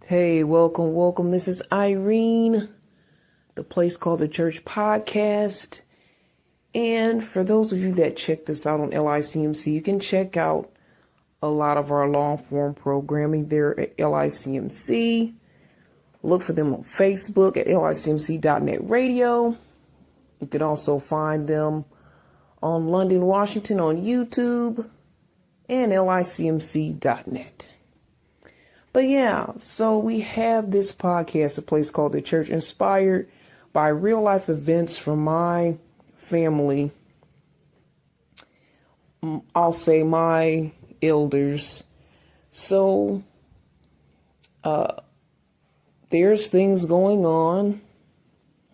Hey, welcome. This is Irene, the place called the Church Podcast. And for those of you that check this out on LICMC, you can check out a lot of our long form programming there at LICMC. Look for them on Facebook at licmc.net radio. You can also find them on London, Washington on YouTube and licmc.net. But yeah, so we have this podcast, a place called The Church, inspired by real life events from my family. I'll say my elders. So, there's things going on,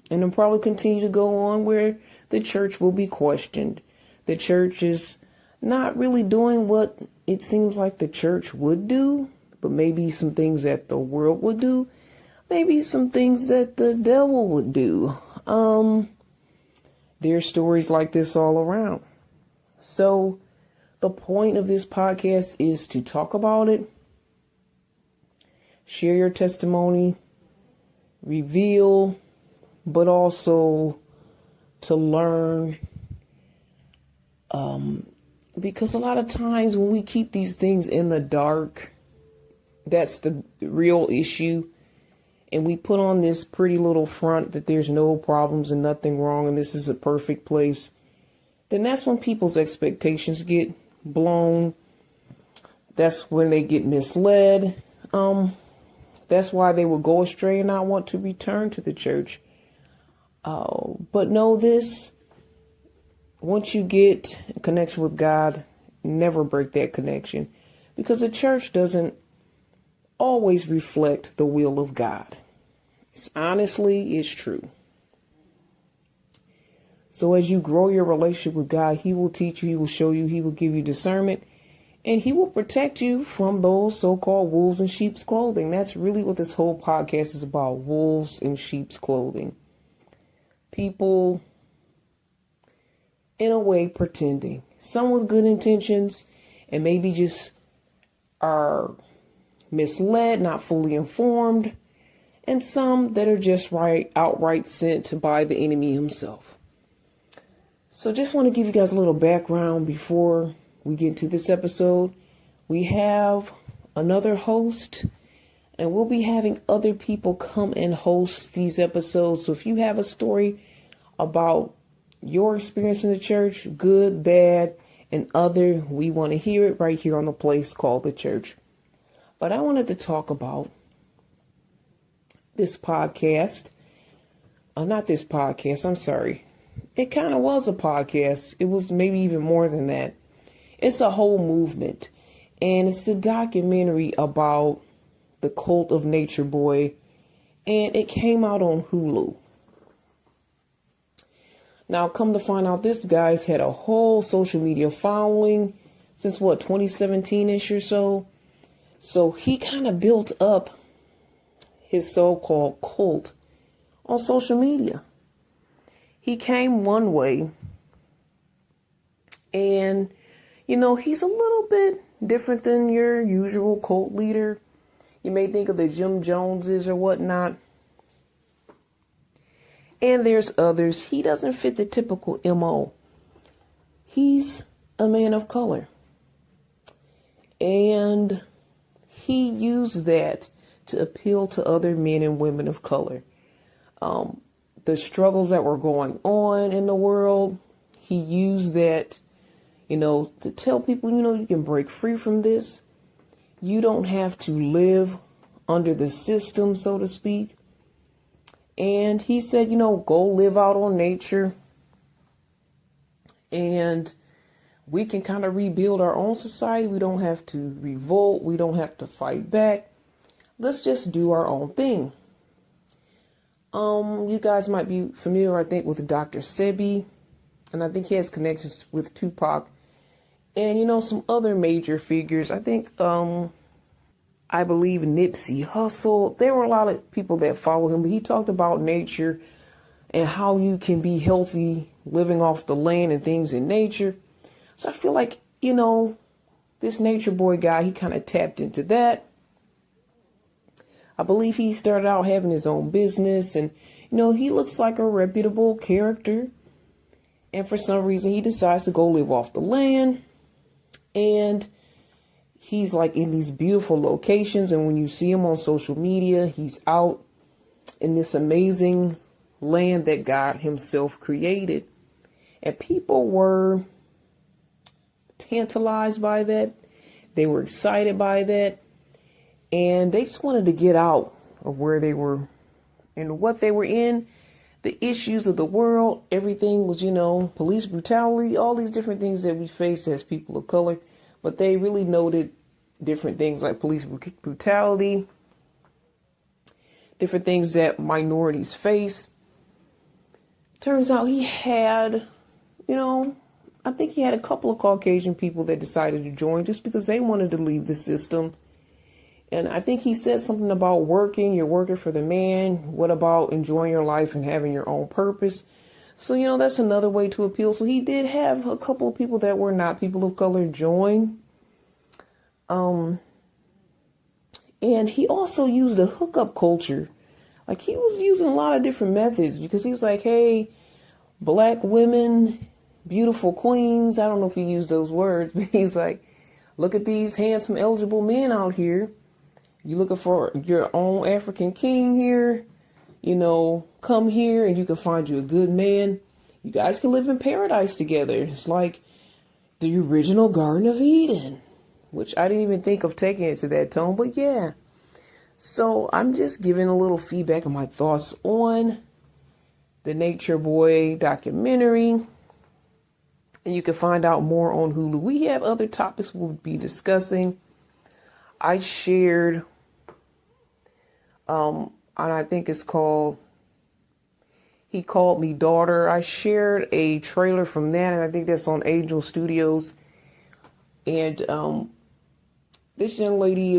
and it'll probably continue to go on, where the church will be questioned. The church is not really doing what it seems like the church would do, but maybe some things that the world would do, maybe some things that the devil would do. There's stories like this all around. So the point of this podcast is to talk about it, share your testimony, reveal, but also to learn. Because a lot of times when we keep these things in the dark, that's the real issue. And we put on this pretty little front that there's no problems and nothing wrong and this is a perfect place. Then that's when people's expectations get blown. That's when they get misled. That's why they will go astray and not want to return to the church. But know this, once you get a connection with God, never break that connection, because the church doesn't always reflect the will of God. It's true. So as you grow your relationship with God, He will teach you, He will show you, He will give you discernment, and He will protect you from those so-called wolves in sheep's clothing. That's really what this whole podcast is about, wolves in sheep's clothing. People, in a way, pretending. Some with good intentions and maybe just are misled, not fully informed, and some that are just outright sent by the enemy himself. So just want to give you guys a little background before we get into this episode. We have another host, and we'll be having other people come and host these episodes. So if you have a story about your experience in the church, good, bad, and other, we want to hear it right here on the place called the church. But I wanted to talk about this podcast. Not this podcast, I'm sorry. It kind of was a podcast. It was maybe even more than that. It's a whole movement. And it's a documentary about the cult of Nature Boy. And it came out on Hulu. Now, come to find out, this guy's had a whole social media following since 2017-ish or so. So he kind of built up his so-called cult on social media. He came one way, and, he's a little bit different than your usual cult leader. You may think of the Jim Joneses or whatnot. And there's others. He doesn't fit the typical MO. He's a man of color. And he used that to appeal to other men and women of color. The struggles that were going on in the world, he used that, to tell people, you can break free from this. You don't have to live under the system, so to speak. And he said, go live out on nature. And we can kind of rebuild our own society. We don't have to revolt. We don't have to fight back. Let's just do our own thing. You guys might be familiar, I think, with Dr. Sebi. And I think he has connections with Tupac. And, some other major figures. I think, I believe Nipsey Hussle. There were a lot of people that follow him. But he talked about nature and how you can be healthy living off the land and things in nature. So I feel like, this Nature Boy guy, he kind of tapped into that. I believe he started out having his own business, and he looks like a reputable character. And for some reason, he decides to go live off the land. And he's like in these beautiful locations. And when you see him on social media, he's out in this amazing land that God himself created. And people were tantalized by that. They were excited by that. And they just wanted to get out of where they were and what they were in. The issues of the world, everything was, police brutality, all these different things that we face as people of color. But they really noted different things like police brutality, different things that minorities face. Turns out he had, I think he had a couple of Caucasian people that decided to join just because they wanted to leave the system. And I think he said something about working. You're working for the man. What about enjoying your life and having your own purpose? So, that's another way to appeal. So he did have a couple of people that were not people of color join. And he also used a hookup culture. Like he was using a lot of different methods because he was like, hey, black women, beautiful queens. I don't know if he used those words, but he's like, look at these handsome, eligible men out here. You looking for your own African king here, come here and you can find you a good man. You guys can live in paradise together. It's like the original Garden of Eden, which I didn't even think of taking it to that tone, but yeah. So I'm just giving a little feedback of my thoughts on the Nature Boy documentary. And you can find out more on Hulu. We have other topics we'll be discussing. I shared, and I think it's called, He Called Me Daughter. I shared a trailer from that, and I think that's on Angel Studios. And this young lady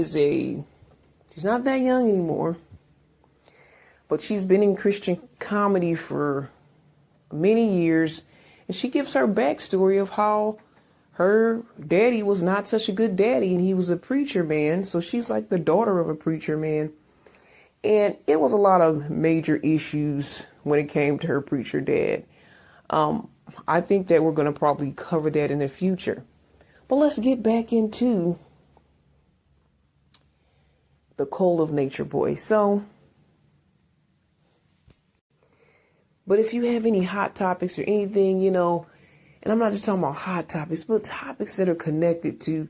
she's not that young anymore, but she's been in Christian comedy for many years. And she gives her backstory of how her daddy was not such a good daddy and he was a preacher man. So she's like the daughter of a preacher man. And it was a lot of major issues when it came to her preacher dad. I think that we're going to probably cover that in the future. But let's get back into the Call of Nature Boy. But if you have any hot topics or anything, and I'm not just talking about hot topics, but topics that are connected to,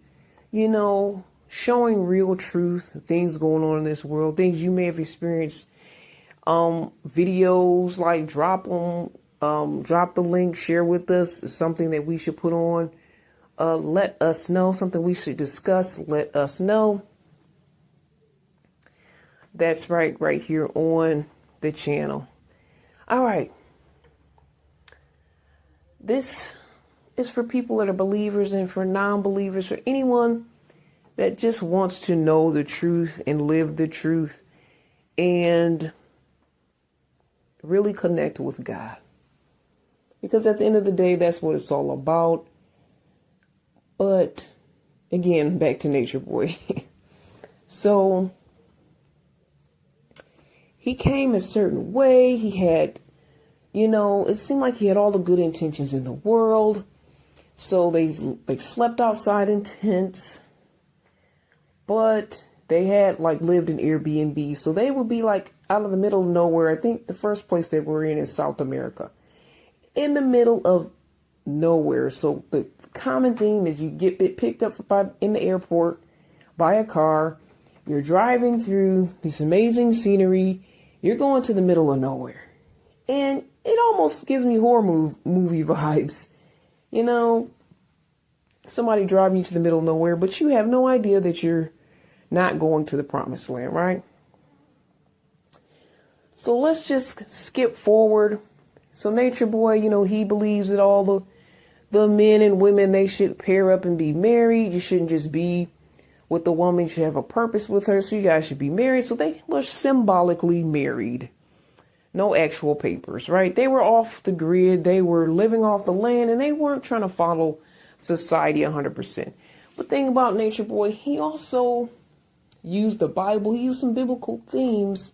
showing real truth, things going on in this world, things you may have experienced, videos, like drop the link, share with us something that we should put on, let us know, something we should discuss, let us know. That's right here on the channel. All right. This is for people that are believers and for non-believers, for anyone that just wants to know the truth and live the truth and really connect with God. Because at the end of the day, that's what it's all about. But again, back to Nature Boy. So he came a certain way. He had, it seemed like he had all the good intentions in the world. So they slept outside in tents, but they had lived in Airbnb. So they would be out of the middle of nowhere. I think the first place they were in is South America, in the middle of nowhere. So the common theme is you get picked up in the airport by a car. You're driving through this amazing scenery. You're going to the middle of nowhere. And it almost gives me horror movie vibes. Somebody driving you to the middle of nowhere, but you have no idea that you're not going to the promised land, right? So let's just skip forward. So Nature Boy, he believes that all the men and women, they should pair up and be married. You shouldn't just be with the woman. You should have a purpose with her. So you guys should be married. So they were symbolically married. No actual papers, right? They were off the grid. They were living off the land and they weren't trying to follow society 100%. But thing about Nature Boy, he also, used the Bible. He used some biblical themes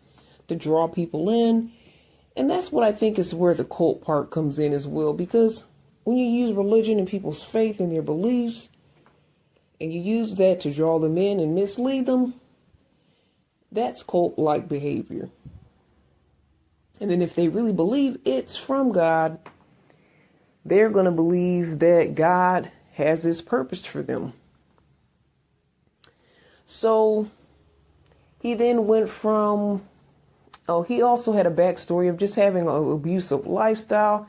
to draw people in. And that's what I think is where the cult part comes in as well. Because when you use religion and people's faith and their beliefs, and you use that to draw them in and mislead them, that's cult-like behavior. And then if they really believe it's from God, they're going to believe that God has this purpose for them. So he then went from, he also had a backstory of just having an abusive lifestyle,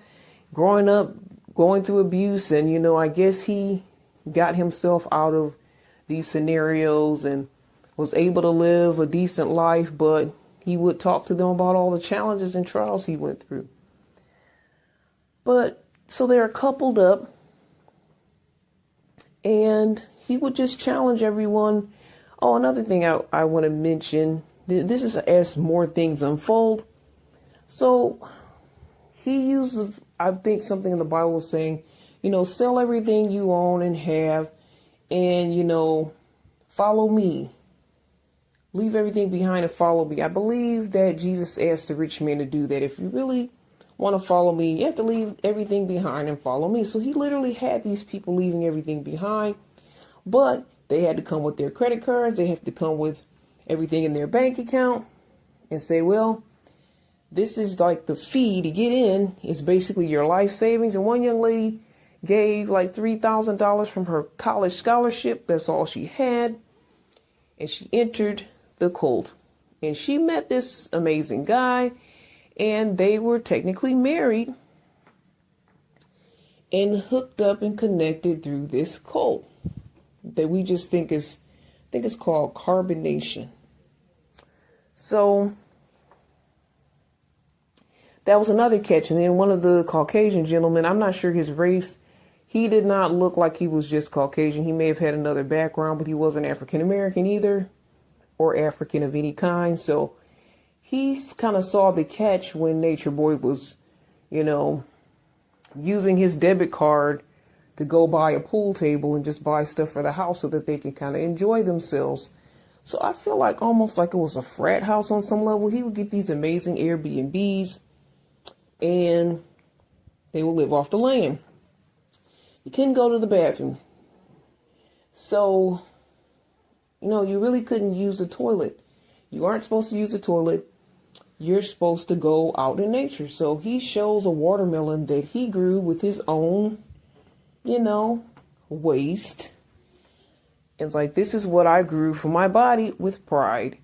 growing up, going through abuse. And, I guess he got himself out of these scenarios and was able to live a decent life, but he would talk to them about all the challenges and trials he went through. But so they're coupled up, and he would just challenge everyone. Oh, another thing I want to mention, this is as more things unfold. So he uses, I think, something in the Bible saying, sell everything you own and have, and, follow me. Leave everything behind and follow me. I believe that Jesus asked the rich man to do that. If you really want to follow me, you have to leave everything behind and follow me. So he literally had these people leaving everything behind, but they had to come with their credit cards. They have to come with everything in their bank account and say, well, this is like the fee to get in. It's basically your life savings. And one young lady gave like $3,000 from her college scholarship. That's all she had. And she entered the cult. And she met this amazing guy. And they were technically married and hooked up and connected through this cult that we just think is, I think it's called carbonation. So that was another catch. And then one of the Caucasian gentlemen, I'm not sure his race, he did not look like he was just Caucasian. He may have had another background, but he wasn't African American either, or African of any kind. So he kind of saw the catch when Nature Boy was, using his debit card to go buy a pool table and just buy stuff for the house so that they can kind of enjoy themselves. So I feel like almost like it was a frat house on some level. He would get these amazing Airbnbs and they would live off the land. You couldn't go to the bathroom. So, you really couldn't use the toilet. You aren't supposed to use the toilet. You're supposed to go out in nature. So he shows a watermelon that he grew with his own, waste. It's like, this is what I grew for my body with pride.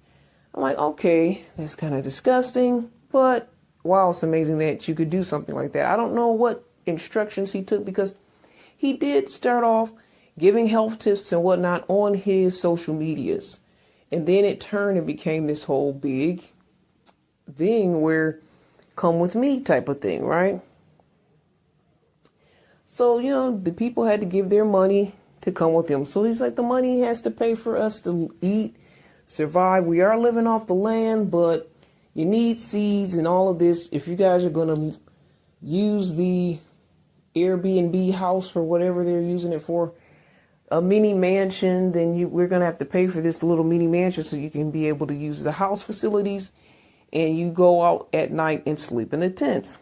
I'm like, okay, that's kind of disgusting, but wow, it's amazing that you could do something like that. I don't know what instructions he took, because he did start off giving health tips and whatnot on his social medias. And then it turned and became this whole big thing where come with me type of thing, right? So, the people had to give their money to come with him. So he's like, the money has to pay for us to eat, survive. We are living off the land, but you need seeds and all of this. If you guys are going to use the Airbnb house for whatever they're using it for, a mini mansion, then we're going to have to pay for this little mini mansion so you can be able to use the house facilities, and you go out at night and sleep in the tents.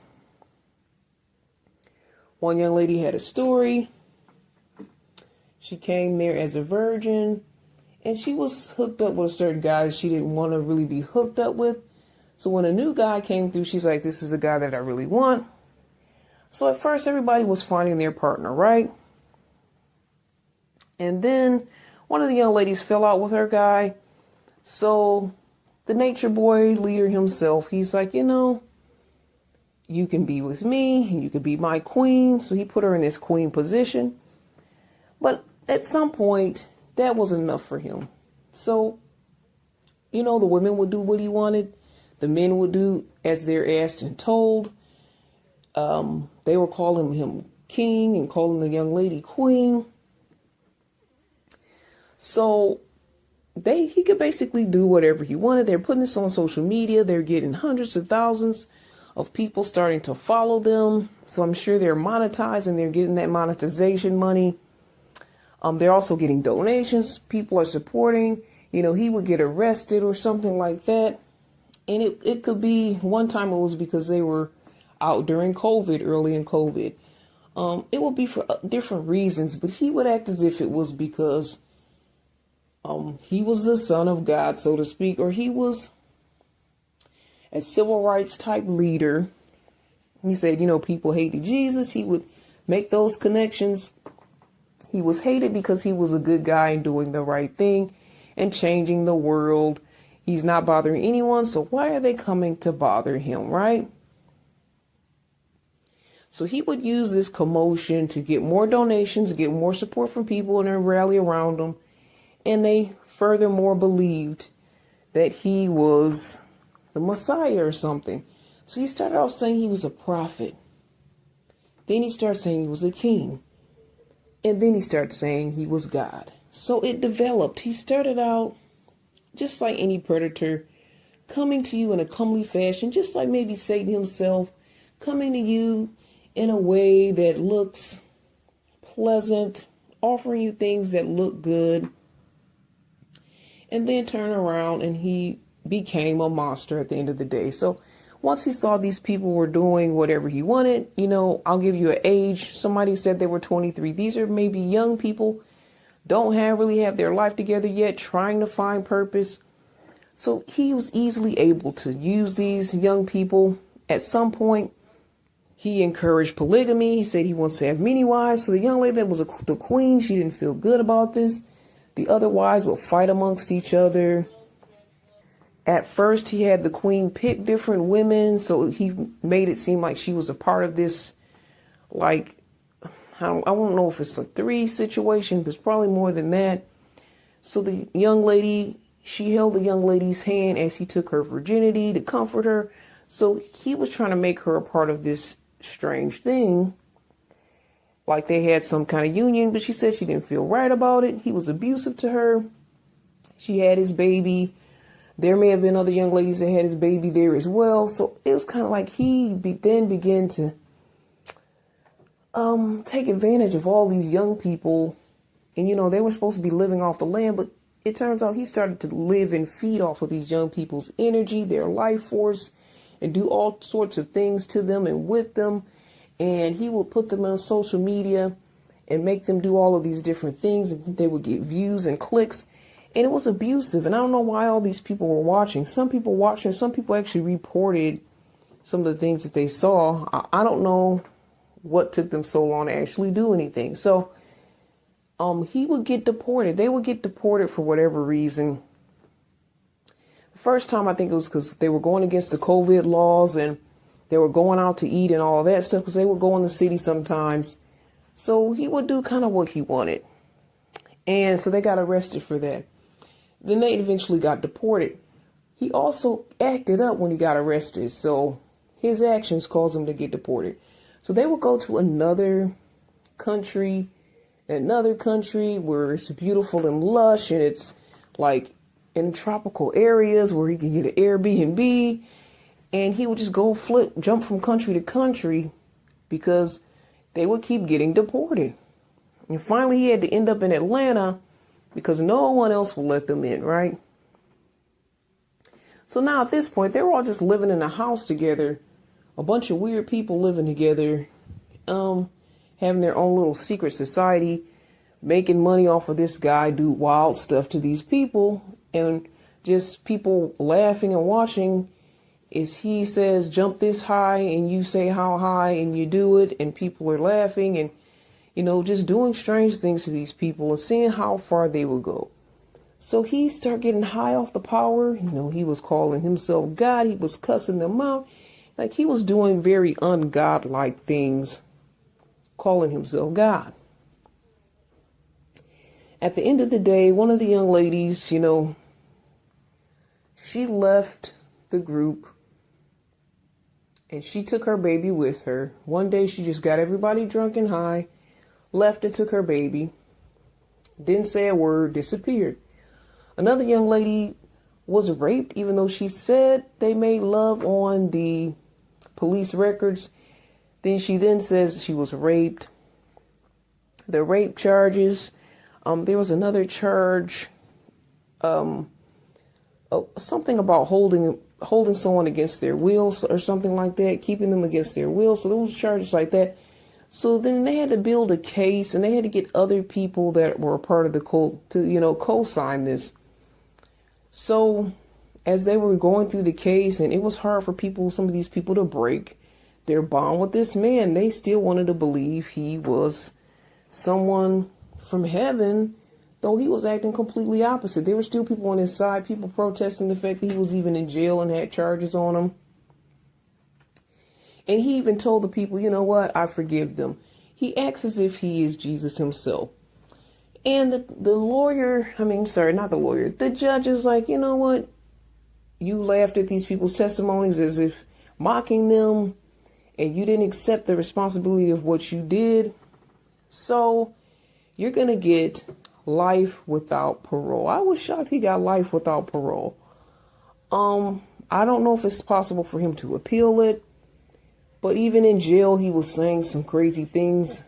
One young lady had a story. She came there as a virgin, and she was hooked up with a certain guy she didn't want to really be hooked up with. So when a new guy came through, she's like, this is the guy that I really want. So at first, everybody was finding their partner, right? And then one of the young ladies fell out with her guy. So the Nature Boy leader himself, he's like, you can be with me and you can be my queen. So he put her in this queen position. But at some point, that wasn't enough for him. So, the women would do what he wanted. The men would do as they're asked and told. They were calling him king and calling the young lady queen. So he could basically do whatever he wanted. They're putting this on social media. They're getting hundreds of thousands of people starting to follow them. So I'm sure they're monetizing. They're getting that monetization money. They're also getting donations. People are supporting. he would get arrested or something like that. And it could be, one time it was because they were out during COVID, early in COVID. It would be for different reasons, but he would act as if it was because he was the son of God, so to speak, or he was a civil rights type leader. He said, people hated Jesus. He would make those connections. He was hated because he was a good guy and doing the right thing and changing the world. He's not bothering anyone, so why are they coming to bother him, right? So he would use this commotion to get more donations, get more support from people, and then rally around him. And they furthermore believed that he was the Messiah or something. So he started off saying he was a prophet. Then he started saying he was a king. And then he started saying he was God. So it developed. He started out just like any predator, coming to you in a comely fashion, just like maybe Satan himself, coming to you in a way that looks pleasant, offering you things that look good, and then turn around and he became a monster at the end of the day. So once he saw these people were doing whatever he wanted, I'll give you an age. Somebody said they were 23. These are maybe young people, don't really have their life together yet, trying to find purpose. So he was easily able to use these young people. At some point, he encouraged polygamy. He said he wants to have many wives. So the young lady that was the queen, she didn't feel good about this. The other wives would fight amongst each other. At first, he had the queen pick different women. So he made it seem like she was a part of this, I don't know if it's a 3 situation, but it's probably more than that. So the young lady, she held the young lady's hand as he took her virginity to comfort her. So he was trying to make her a part of this strange thing. Like they had some kind of union, but she said she didn't feel right about it. He was abusive to her. She had his baby. There may have been other young ladies that had his baby there as well. So it was kind of like he then began to take advantage of all these young people. And, they were supposed to be living off the land, but it turns out he started to live and feed off of these young people's energy, their life force, and do all sorts of things to them and with them. And he would put them on social media and make them do all of these different things. They would get views and clicks. And it was abusive. And I don't know why all these people were watching. Some people watched, and some people actually reported some of the things that they saw. I don't know what took them so long to actually do anything. So he would get deported. They would get deported for whatever reason. The first time, I think it was because they were going against the COVID laws and they were going out to eat and all that stuff, because they would go in the city sometimes. So he would do kind of what he wanted. And so they got arrested for that. Then they eventually got deported. He also acted up when he got arrested. So his actions caused him to get deported. So they would go to another country where it's beautiful and lush, and it's like in tropical areas where he could get an Airbnb, and he would just go jump from country to country because they would keep getting deported. And finally he had to end up in Atlanta because no one else will let them in, right? So now at this point, they're all just living in a house together, a bunch of weird people living together, having their own little secret society, making money off of this guy, do wild stuff to these people, and just people laughing and watching as he says, jump this high, and you say how high, and you do it, and people are laughing, and, just doing strange things to these people and seeing how far they will go. So he started getting high off the power. He was calling himself God. He was cussing them out. Like he was doing very ungodlike things, calling himself God. At the end of the day, one of the young ladies, she left the group and she took her baby with her. One day she just got everybody drunk and high, left and took her baby, didn't say a word, disappeared. Another young lady was raped, even though she said they made love on the police records. Then she says she was raped. The rape charges, there was another charge something about holding someone against their will or something like that, keeping them against their will. So those charges like that. So then they had to build a case, and they had to get other people that were a part of the cult to, co-sign this. So as they were going through the case, and it was hard for some of these people to break their bond with this man, they still wanted to believe he was someone from heaven, though he was acting completely opposite. There were still people on his side, people protesting the fact that he was even in jail and had charges on him. And he even told the people, you know what, I forgive them. He acts as if he is Jesus himself. And the judge is like, you know what, you laughed at these people's testimonies as if mocking them, and you didn't accept the responsibility of what you did. So you're going to get life without parole. I was shocked he got life without parole. I don't know if it's possible for him to appeal it, but even in jail, he was saying some crazy things.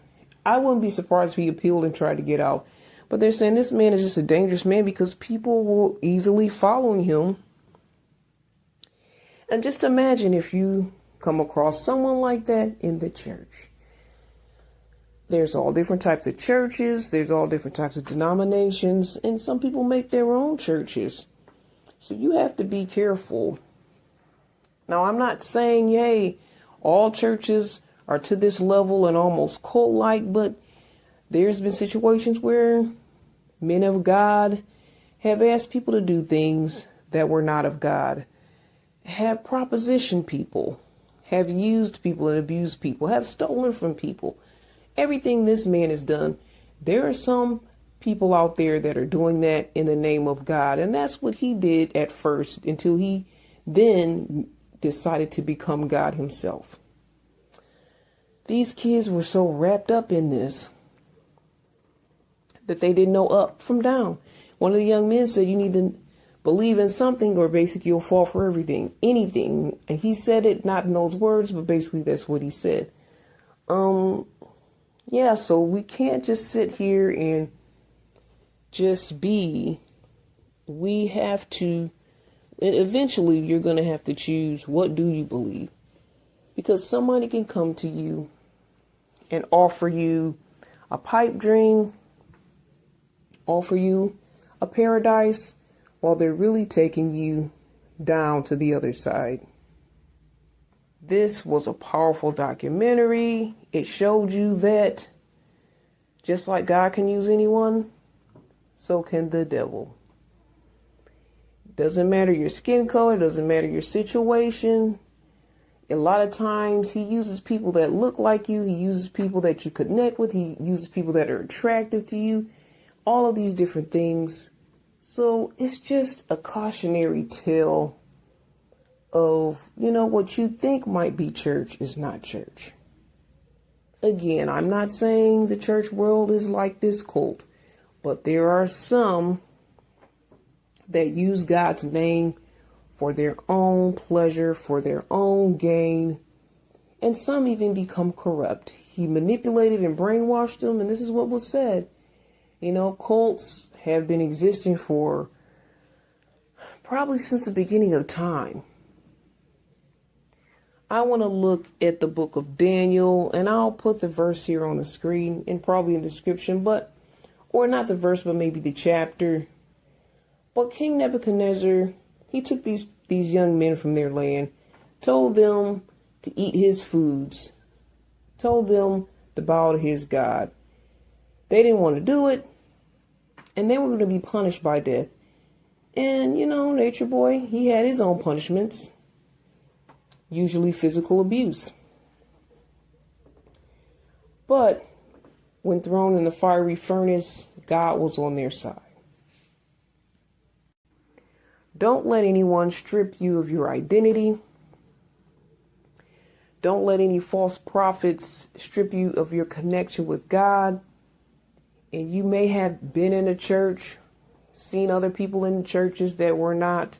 I wouldn't be surprised if he appealed and tried to get out. But they're saying this man is just a dangerous man because people were easily following him. And just imagine if you come across someone like that in the church. There's all different types of churches. There's all different types of denominations. And some people make their own churches. So you have to be careful. Now, I'm not saying, yay, all churches are to this level and almost cult-like, but there's been situations where men of God have asked people to do things that were not of God, have propositioned people, have used people and abused people, have stolen from people. Everything this man has done, there are some people out there that are doing that in the name of God. And that's what he did at first until he then decided to become God himself. These kids were so wrapped up in this that they didn't know up from down. One of the young men said, you need to believe in something or basically you'll fall for anything. And he said it not in those words, but basically that's what he said. Yeah, so we can't just sit here and just be. We have to, and eventually you're going to have to choose, what do you believe? Because somebody can come to you and offer you a pipe dream, offer you a paradise, while they're really taking you down to the other side. This was a powerful documentary. It showed you that just like God can use anyone, so can the devil. Doesn't matter your skin color, doesn't matter your situation. A lot of times he uses people that look like you. He uses people that you connect with. He uses people that are attractive to you. All of these different things. So it's just a cautionary tale of, what you think might be church is not church. Again, I'm not saying the church world is like this cult, but there are some that use God's name for their own pleasure, for their own gain, and some even become corrupt. He manipulated and brainwashed them, and this is what was said. Cults have been existing for probably since the beginning of time. I want to look at the book of Daniel, and I'll put the verse here on the screen and probably in the description, or not the verse, but maybe the chapter. But King Nebuchadnezzar, he took these young men from their land, told them to eat his foods, told them to bow to his God. They didn't want to do it, and they were going to be punished by death. And, Nature Boy, he had his own punishments, usually physical abuse. But when thrown in the fiery furnace, God was on their side. Don't let anyone strip you of your identity. Don't let any false prophets strip you of your connection with God. And you may have been in a church, seen other people in churches that were not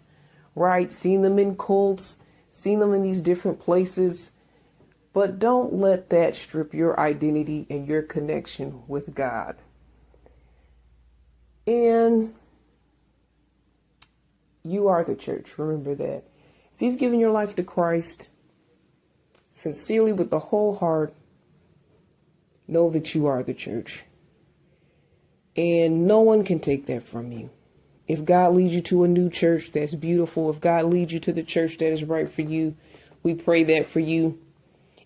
right, seen them in cults, seen them in these different places. But don't let that strip your identity and your connection with God. And You are the church. Remember that. If you've given your life to Christ sincerely with the whole heart, know that you are the church. And no one can take that from you. If God leads you to a new church, that's beautiful. If God leads you to the church that is right for you, we pray that for you.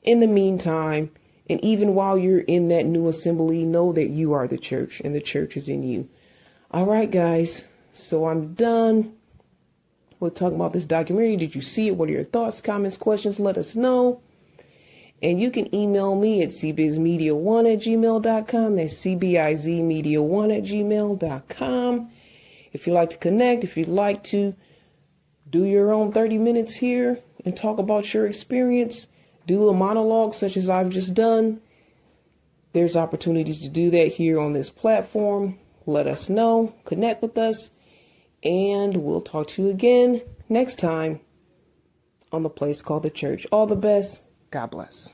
In the meantime, and even while you're in that new assembly, know that you are the church and the church is in you. All right, guys. So I'm done. We're talking about this documentary. Did you see it? What are your thoughts, comments, questions? Let us know. And you can email me at cbizmedia1@gmail.com. That's cbizmedia1@gmail.com. If you'd like to connect, if you'd like to do your own 30 minutes here and talk about your experience, do a monologue such as I've just done, there's opportunities to do that here on this platform. Let us know, connect with us, and we'll talk to you again next time on the place called the church. All the best. God bless.